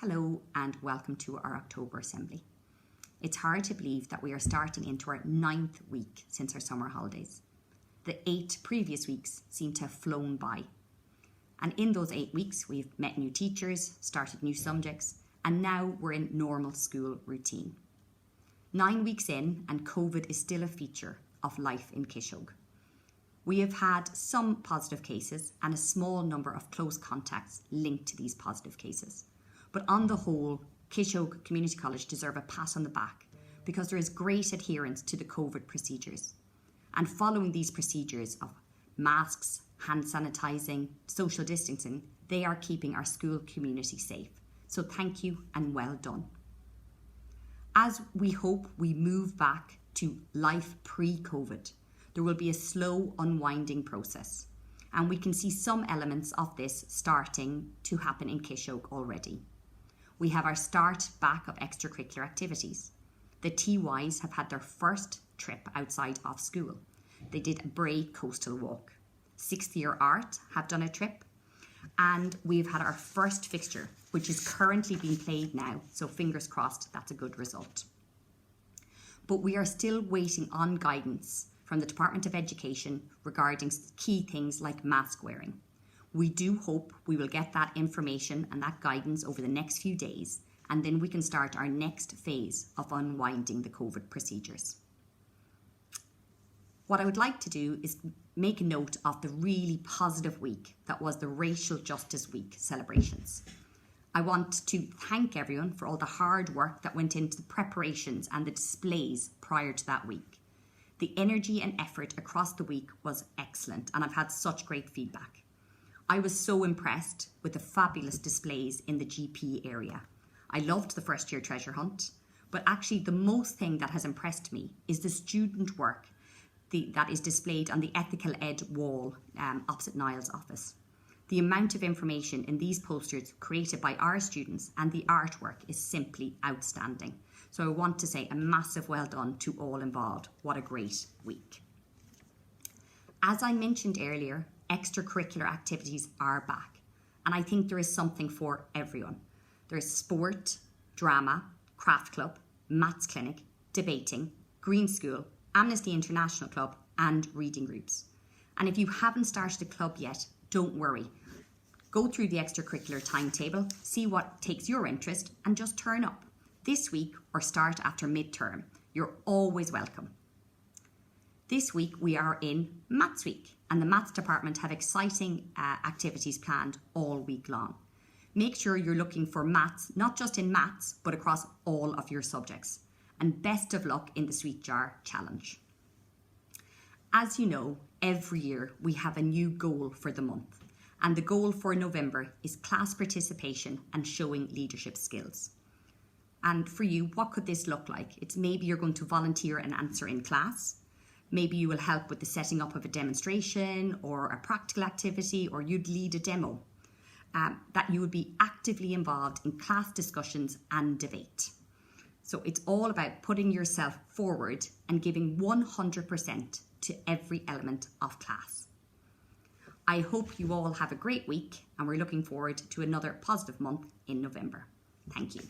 Hello and welcome to our October Assembly. It's hard to believe that we are starting into our 9th week since our summer holidays. The 8 previous weeks seem to have flown by. And in those 8 weeks, we've met new teachers, started new subjects, and now we're in normal school routine. 9 weeks in, and COVID is still a feature of life in Kishogue. We have had some positive cases and a small number of close contacts linked to these positive cases. But on the whole, Kishogue Community College deserve a pat on the back because there is great adherence to the COVID procedures. And following these procedures of masks, hand sanitising, social distancing, they are keeping our school community safe. So thank you and well done. As we hope we move back to life pre-COVID, there will be a slow unwinding process. And we can see some elements of this starting to happen in Kishogue already. We have our start back of extracurricular activities. The TYs have had their first trip outside of school. They did a Bray coastal walk. 6th year art have done a trip. And we've had our first fixture, which is currently being played now. So fingers crossed, that's a good result. But we are still waiting on guidance from the Department of Education regarding key things like mask wearing. We do hope we will get that information and that guidance over the next few days, and then we can start our next phase of unwinding the COVID procedures. What I would like to do is make a note of the really positive week that was the Racial Justice Week celebrations. I want to thank everyone for all the hard work that went into the preparations and the displays prior to that week. The energy and effort across the week was excellent, and I've had such great feedback. I was so impressed with the fabulous displays in the GP area. I loved the first year treasure hunt, but actually the most thing that has impressed me is the student work that is displayed on the Ethical Ed wall opposite Niall's office. The amount of information in these posters created by our students and the artwork is simply outstanding. So I want to say a massive well done to all involved. What a great week. As I mentioned earlier, extracurricular activities are back, and I think there is something for everyone. There is sport, drama, craft club, maths clinic, debating, Green School, Amnesty International Club, and reading groups. And if you haven't started a club yet, don't worry. Go through the extracurricular timetable, see what takes your interest, and just turn up. This week or start after midterm. You're always welcome. This week we are in Maths Week, and the Maths Department have exciting activities planned all week long. Make sure you're looking for maths, not just in maths, but across all of your subjects. And best of luck in the Sweet Jar Challenge. As you know, every year we have a new goal for the month, and the goal for November is class participation and showing leadership skills. And for you, what could this look like? It's maybe you're going to volunteer and answer in class. Maybe you will help with the setting up of a demonstration or a practical activity, or you'd lead a demo. That you would be actively involved in class discussions and debate. So it's all about putting yourself forward and giving 100% to every element of class. I hope you all have a great week, and we're looking forward to another positive month in November. Thank you.